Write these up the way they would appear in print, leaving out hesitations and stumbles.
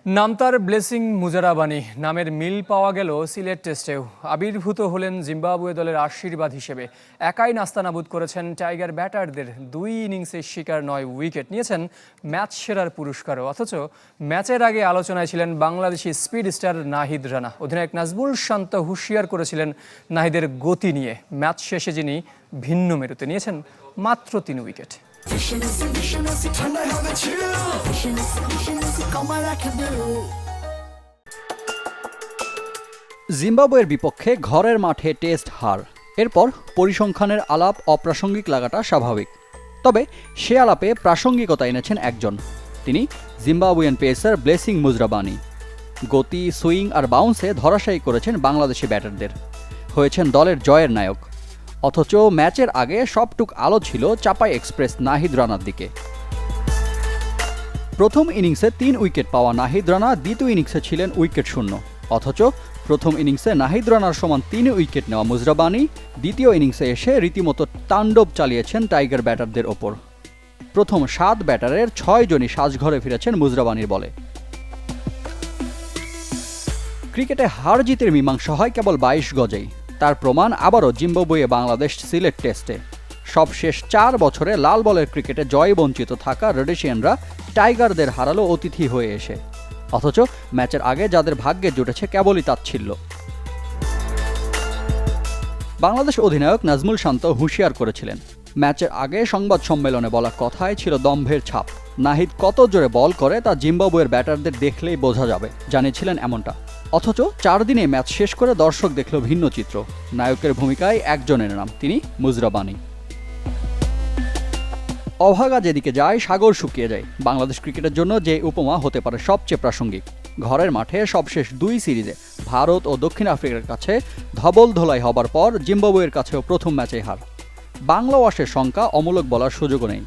নামতার blessing Muzarabani নামের মিল পাওয়া গেল সিলেট টেস্টেও। আবির্ভূত হলেন জিম্বাবুয়ে দলের আশীর্বাদ হিসেবে। একাই নাস্তানাবুদ করেছেন টাইগার ব্যাটারদের। 2 ইনিংসে শিকার 9 উইকেট নিয়েছেন, ম্যাচ সেরার পুরস্কারও। অথচ ম্যাচের আগে আলোচনায় ছিলেন বাংলাদেশি স্পিড স্টার নাহিদ রানা। অধিনায়ক নাজমুল শান্ত হুঁশিয়ার করেছিলেন নাহিদের গতি নিয়ে। ম্যাচ শেষে যিনি ভিন্ন মেরুতে নিয়েছেন মাত্র 3 উইকেট। জিম্বাবুয়ের বিপক্ষে ঘরের মাঠে টেস্ট হার, এরপর পরিসংখ্যানের আলাপ অপ্রাসঙ্গিক লাগাটা স্বাভাবিক। তবে সে আলাপে প্রাসঙ্গিকতা এনেছেন একজন, তিনি জিম্বাবুয়ান পেসার ব্লেসিং মুজরাবানি। গতি, সুইং আর বাউন্সে ধরাশায়ী করেছেন বাংলাদেশি ব্যাটারদের, হয়েছেন দলের জয়ের নায়ক। অথচ ম্যাচের আগে সবটুক আলো ছিল চাপাই এক্সপ্রেস নাহিদ রানার দিকে। প্রথম ইনিংসে 3 উইকেট পাওয়া নাহিদ রানা দ্বিতীয় ইনিংসে ছিলেন উইকেট শূন্য। অথচ প্রথম ইনিংসে নাহিদ রানার সমান 3 উইকেট নেওয়া মুজরাবানি দ্বিতীয় ইনিংসে এসে রীতিমতো তাণ্ডব চালিয়েছেন টাইগার ব্যাটারদের ওপর। প্রথম 7 ব্যাটারের 6 জনই সাজঘরে ফিরেছেন মুজরাবানির বলে। ক্রিকেটে হার জিতের মীমাংসা হয় কেবল 22 গজেই। তার প্রমাণ আবারও জিম্বাবুয়ে বাংলাদেশ সিলেট টেস্টে। সবশেষ 4 বছরে লাল বলের ক্রিকেটে জয় বঞ্চিত থাকা রোডেশিয়ানরা টাইগারদের হারালো অতিথি হয়ে এসে। অথচ ম্যাচের আগে যাদের ভাগ্যে জুটেছে কেবলই তাচ্ছিল্য। বাংলাদেশ অধিনায়ক নাজমুল শান্ত হুঁশিয়ার করেছিলেন, ম্যাচের আগে সংবাদ সম্মেলনে বলা কথায় ছিল দম্ভের ছাপ। নাহিদ কত জোরে বল করে তা জিম্বাবুয়ের ব্যাটারদের দেখলেই বোঝা যাবে, জানিয়েছিলেন এমনটা। অথচ 4 দিনে ম্যাচ শেষ করে দর্শক দেখল ভিন্ন চিত্র। নায়কের ভূমিকায় একজনের নাম, তিনি মুজরাবানি। অভাগা যেদিকে যায় সাগর শুকিয়ে যায়। বাংলাদেশ ক্রিকেটের জন্য যে উপমা হতে পারে সবচেয়ে প্রাসঙ্গিক। ঘরের মাঠে সবশেষ 2 সিরিজে ভারত ও দক্ষিণ আফ্রিকার কাছে ধবল ধোলাই হবার পর জিম্বাবুয়ের কাছেও প্রথম ম্যাচে হার। বাংলা ওয়াশের সংখ্যা অমূলক বলার সুযোগও নেই।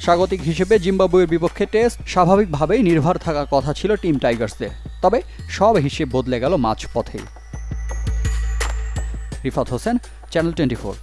স্বাগতিক হিসেবে জিম্বাবুয়ের বিপক্ষে টেস্ট স্বাভাবিকভাবেই নির্ভর থাকার কথা ছিল টিম টাইগার্সদের। তবে সব হিসেব বদলে গেল মাঝপথেই। রিফাত হোসেন, চ্যানেল 24।